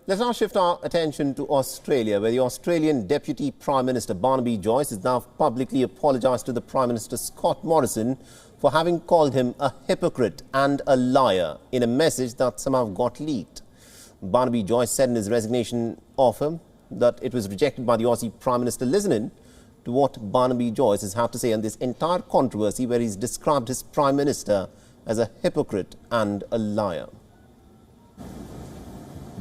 Let's now shift our attention to Australia, where the Australian Deputy Prime Minister Barnaby Joyce has now publicly apologised to the Prime Minister Scott Morrison for having called him a hypocrite and a liar in a message that somehow got leaked. Barnaby Joyce said in his resignation offer that it was rejected by the Aussie Prime Minister. Listen in to what Barnaby Joyce has had to say on this entire controversy, where he's described his Prime Minister as a hypocrite and a liar.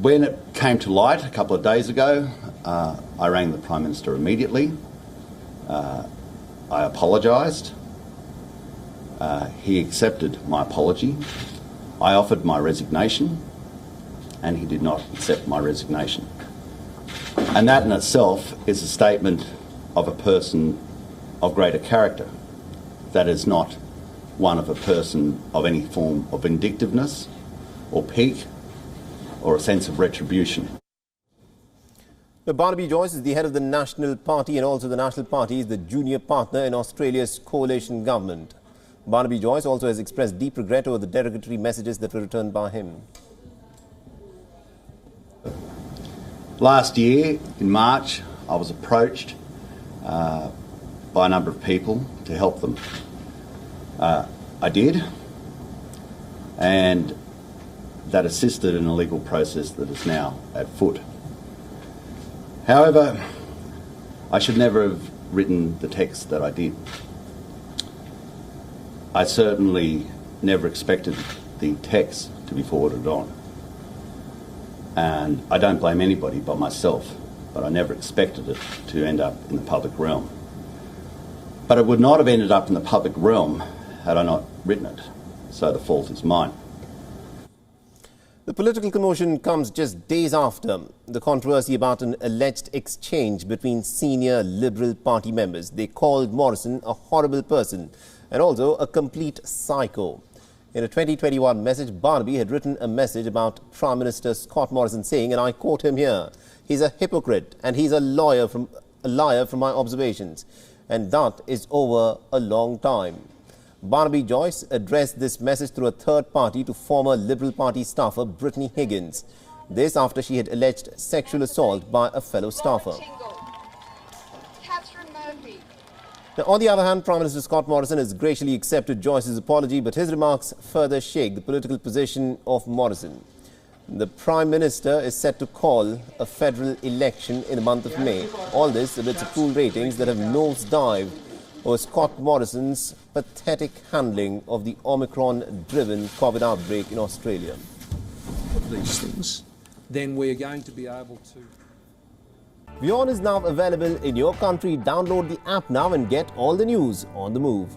When it came to light a couple of days ago, I rang the Prime Minister immediately. I apologised. He accepted my apology. I offered my resignation, and he did not accept my resignation. And that in itself is a statement of a person of greater character. That is not one of a person of any form of vindictiveness or pique or a sense of retribution. Barnaby Joyce is the head of the National Party, and also the National Party is the junior partner in Australia's coalition government. Barnaby Joyce also has expressed deep regret over the derogatory messages that were returned by him. Last year, in March, I was approached by a number of people to help them. I did, and that assisted in a legal process that is now at foot. However, I should never have written the text that I did. I certainly never expected the text to be forwarded on. And I don't blame anybody but myself, but I never expected it to end up in the public realm. But it would not have ended up in the public realm had I not written it, so the fault is mine. The political commotion comes just days after the controversy about an alleged exchange between senior Liberal Party members. They called Morrison a horrible person and also a complete psycho. In a 2021 message, Barnaby had written a message about Prime Minister Scott Morrison saying, and I quote him here, "He's a hypocrite and he's a liar from my observations, and that is over a long time." Barnaby Joyce addressed this message through a third party to former Liberal Party staffer Brittany Higgins. This after she had alleged sexual assault by a fellow staffer. Now, on the other hand, Prime Minister Scott Morrison has graciously accepted Joyce's apology, but his remarks further shake the political position of Morrison. The Prime Minister is set to call a federal election in the month of May. All this amidst approval ratings that have nosedived over Scott Morrison's pathetic handling of the Omicron-driven COVID outbreak in Australia. Of these things, then we're going to be able to... WION is now available in your country. Download the app now and get all the news on the move.